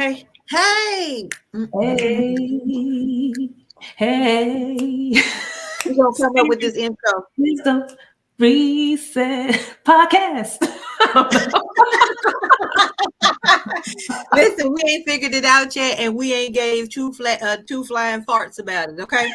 Hey, hey. Hey, hey. We're gonna come up with this intro. Wisdom Reset Podcast. I don't know. Listen, we ain't figured it out yet, and we ain't gave two flying farts about it. Okay,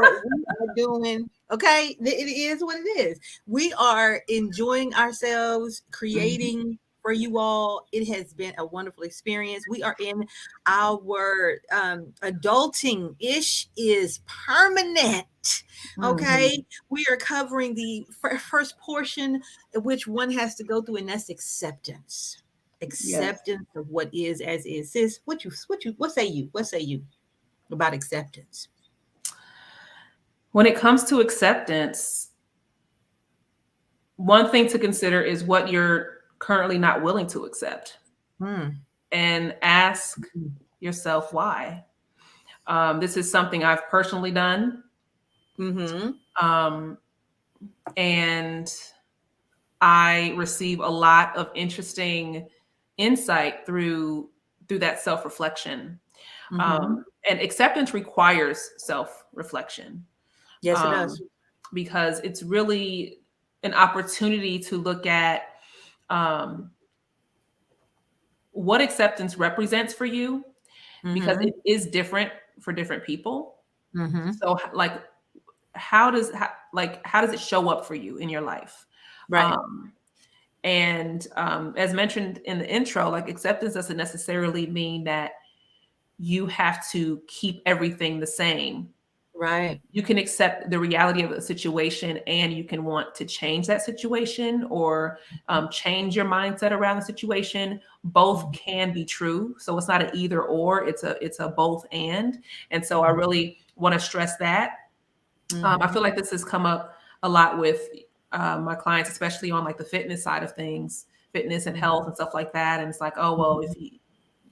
what we are doing. Okay, it is what it is. We are enjoying ourselves, Mhm. creating for you all. It has been a wonderful experience. We are in our adulting ish is permanent. Mhm. Okay, we are covering the first portion, which one has to go through, and that's Yes. acceptance of what is as is. Sis, what say you about acceptance? When it comes to acceptance, one thing to consider is what you're currently not willing to accept Hmm. and ask yourself why. This is something I've personally done. Mm-hmm. Um, and I receive a lot of interesting insight through that self reflection. Mm-hmm. And acceptance requires self reflection, Yes, it does. um, because it's really an opportunity to look at um, what acceptance represents for you, because Mm-hmm. it is different for different people. Mm-hmm. So, like, how does it show up for you in your life? Right. Um, And as mentioned in the intro, like acceptance doesn't necessarily mean that you have to keep everything the same. Right. You can accept the reality of a situation and you can want to change that situation or change your mindset around the situation. Both can be true. So it's not an either or, it's a both and so I really want to stress that. I Mm-hmm. feel like this has come up a lot with my clients, especially on like the fitness side of things, fitness and health and stuff like that. And it's like, oh well, if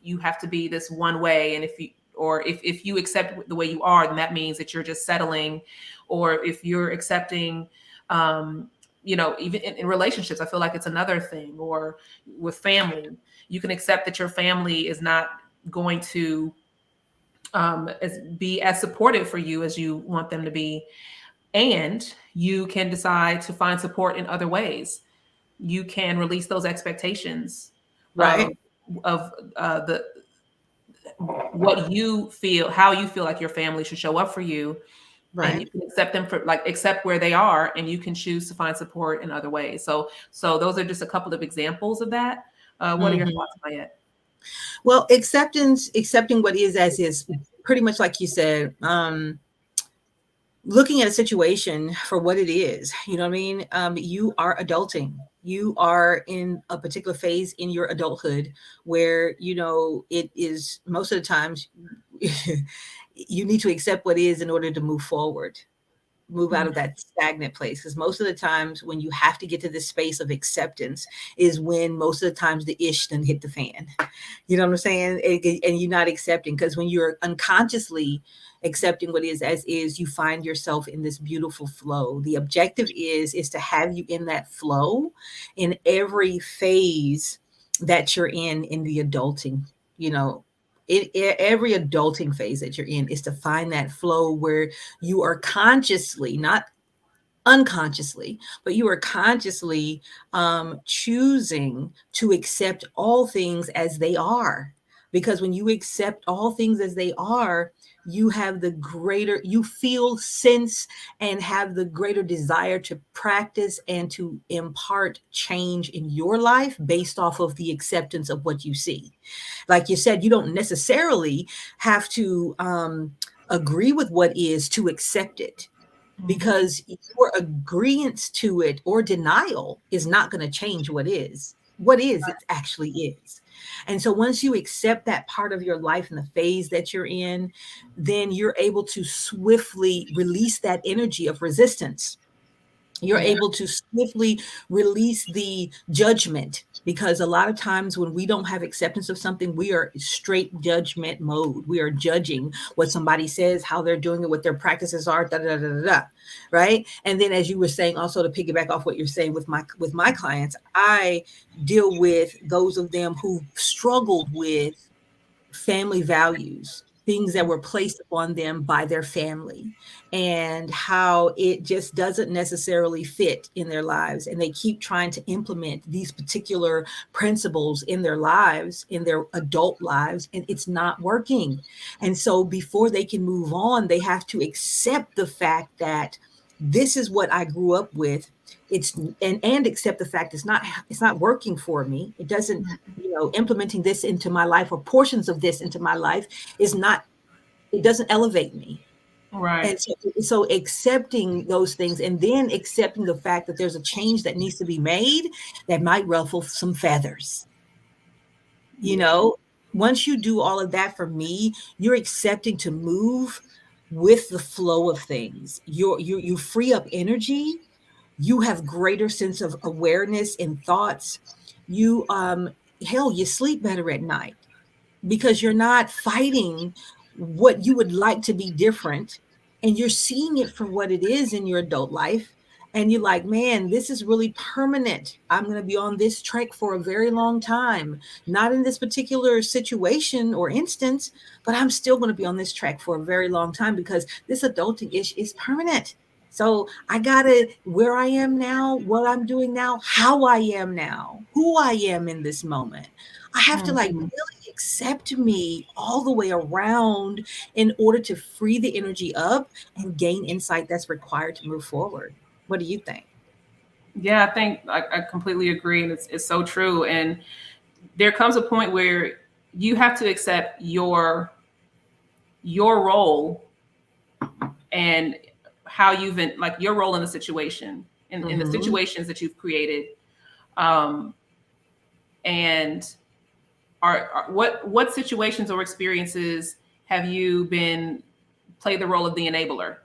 you have to be this one way, and if you accept the way you are, then that means that you're just settling. Or if you're accepting, um, even in relationships, I feel like it's another thing. Or with family, you can accept that your family is not going to be as supportive for you as you want them to be, and you can decide to find support in other ways. You can release those expectations Right. um, of the what you feel, how you feel like your family should show up for you, and Right. you can accept them for like accept where they are, and you can choose to find support in other ways. So those are just a couple of examples of that. What are your Mm-hmm. thoughts, Mayette? Well, accepting what is as is, pretty much like you said. Looking at a situation for what it is, you know what I mean? You are adulting. You are in a particular phase in your adulthood where, it is most of the times you need to accept what is in order to move forward, move out Mhm. of that stagnant place. Because most of the times when you have to get to this space of acceptance is when most of the times the ish then hit the fan. You know what I'm saying? And you're not accepting, because when you're unconsciously accepting what is as is, you find yourself in this beautiful flow. The objective is to have you in that flow in every phase that you're in the adulting, you know. Every adulting phase that you're in is to find that flow where you are consciously, not unconsciously, but you are consciously choosing to accept all things as they are. Because when you accept all things as they are, you have the greater, you feel, sense, and have the greater desire to practice and to impart change in your life based off of the acceptance of what you see. Like you said, you don't necessarily have to agree with what is to accept it, Mhm. because your agreement to it or denial is not going to change what is. What is, it actually is. And so once you accept that part of your life and the phase that you're in, then you're able to swiftly release that energy of resistance. You're Yeah. able to swiftly release the judgment, because a lot of times when we don't have acceptance of something, we are straight judgment mode. We are judging what somebody says, how they're doing it, what their practices are, da da da da da. Right. And then, as you were saying, also to piggyback off what you're saying, with my clients, I deal with those of them who struggled with family values, things that were placed upon them by their family, and how it just doesn't necessarily fit in their lives. And they keep trying to implement these particular principles in their lives, in their adult lives, and it's not working. And so before they can move on, they have to accept the fact that this is what I grew up with. It's and accept the fact it's not working for me. It doesn't, implementing this into my life, or portions of this into my life, is not, it doesn't elevate me. Right. And so accepting those things, and then accepting the fact that there's a change that needs to be made that might ruffle some feathers. you Yeah. know Once you do all of that, for me, you're accepting to move with the flow of things. You free up energy. You have greater sense of awareness in thoughts. You hell, you sleep better at night because you're not fighting what you would like to be different, and you're seeing it for what it is in your adult life. And you're like, man, this is really permanent. I'm going to be on this track for a very long time, not in this particular situation or instance, but I'm still going to be on this track for a very long time because this adulting ish is permanent. So I gotta, where I am now, what I'm doing now, how I am now, who I am in this moment, I have to like Mhm. really accept me all the way around in order to free the energy up and gain insight that's required to move forward. What do you think? Yeah, I think I completely agree, and it's so true. And there comes a point where you have to accept your role and how you've been, like, your role in the situation, in the Mm-hmm. situations that you've created, um, and what situations or experiences have you been play the role of the enabler?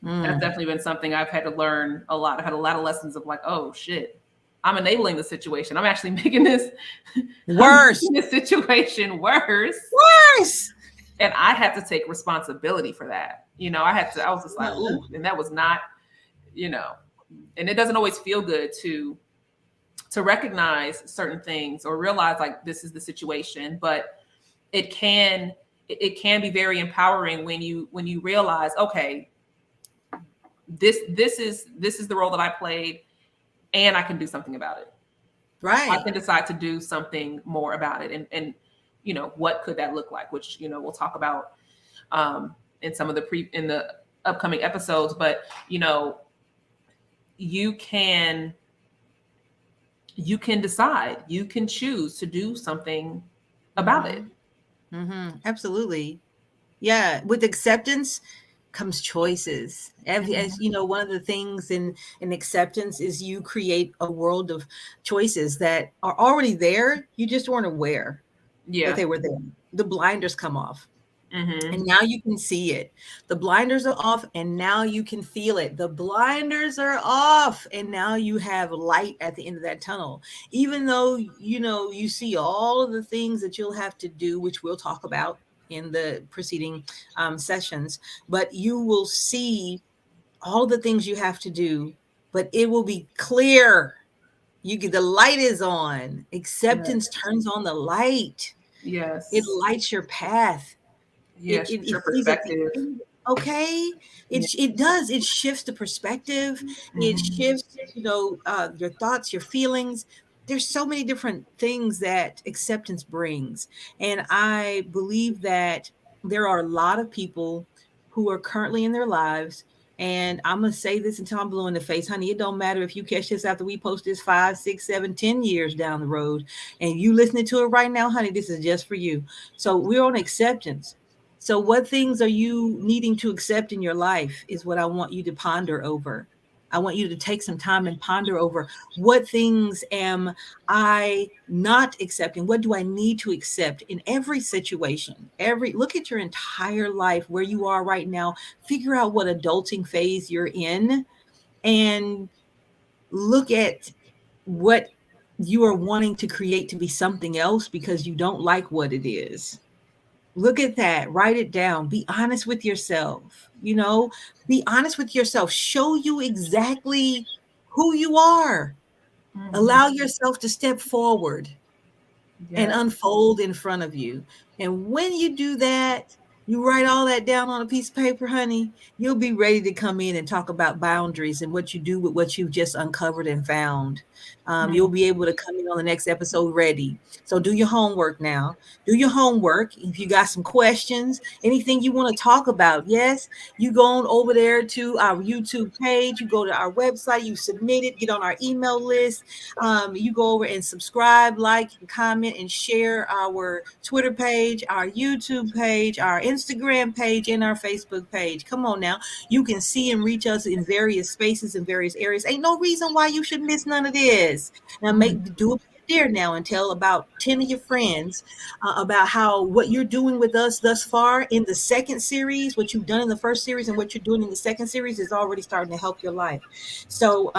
That's Mm. definitely been something I've had to learn a lot. I've had a lot of lessons of like, oh shit, I'm enabling the situation. I'm actually making this, I'm Worse. making this situation worse. Worse. And I had to take responsibility for that. I was just like, Uh-huh. ooh, and that was not, you know, and it doesn't always feel good to recognize certain things or realize like this is the situation, but it can it can be very empowering when you realize, okay, this is the role that I played, and I can do something about it. I Right. can decide to do something more about it, and what could that look like, which we'll talk about in some of in the upcoming episodes. But you can you can decide, you can choose to do something about Mm-hmm. it. Mm-hmm. Absolutely. Yeah. With acceptance comes choices. As you know, one of the things in acceptance is you create a world of choices that are already there. You just weren't aware that Yeah. they were there. The blinders come off. Hmm. And now you can see it. The blinders are off, and now you can feel it. The blinders are off, and now you have light at the end of that tunnel. Even though, you see all of the things that you'll have to do, which we'll talk about in the preceding sessions, but you will see all the things you have to do, but it will be clear. The light is on. Acceptance Yes. turns on the light. It Yes. lights your path. Yeah. It Your sees at the perspective. end. Okay, Yeah. it does. It shifts the perspective. It Hmm. shifts, your thoughts, your feelings. There's so many different things that acceptance brings, and I believe that there are a lot of people who are currently in their lives. And I'm gonna say this until I'm blue in the face, honey. It don't matter if you catch this after we post this 5, 6, 7, 10 years down the road, and you listening to it right now, honey. This is just for you. So we're on acceptance. So, what things are you needing to accept in your life is what I want you to ponder over. I want you to take some time and ponder over what things am I not accepting? What do I need to accept in every situation? Look at your entire life, where you are right now. Figure out what adulting phase you're in, and look at what you are wanting to create to be something else because you don't like what it is. Look at that, write it down, be honest with yourself, be honest with yourself, show you exactly who you are. Hmm. Allow yourself to step forward. and Yeah. unfold in front of you. And when you do that, you write all that down on a piece of paper, honey, you'll be ready to come in and talk about boundaries and what you do with what you've just uncovered and found. You'll Mm. be able to come in on the next episode ready. So do your homework now. Do your homework. If you got some questions, anything you want to talk about, yes, you go on over there to our YouTube page, you go to our website, you submit it, get on our email list, you go over and subscribe, like, and comment, and share our Twitter page, our YouTube page, our Instagram page, and our Facebook page. Come on now. You can see and reach us in various spaces and various areas. Ain't no reason why you should miss none of this. Now, Mm. do it there now and tell about 10 of your friends about how what you're doing with us thus far in the second series, what you've done in the first series and what you're doing in the second series is already starting to help your life. So,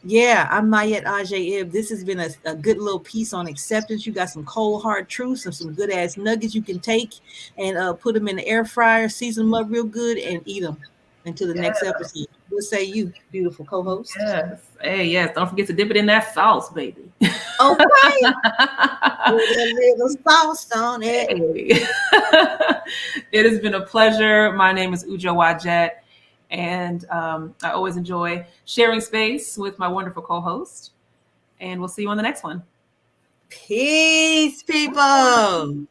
yeah, I'm Mayet Ajay. This has been a good little piece on acceptance. You got some cold hard truths and some good ass nuggets you can take and put them in the air fryer, season them up real good, and eat them until the next Yeah. episode. What say you, beautiful co-host? Yes. Hey, yes. Don't forget to dip it in that sauce, baby. Okay, with a little sauce on it. Hey. It has been a pleasure. My name is Ujo Wajet, and I always enjoy sharing space with my wonderful co host. And we'll see you on the next one. Peace, people.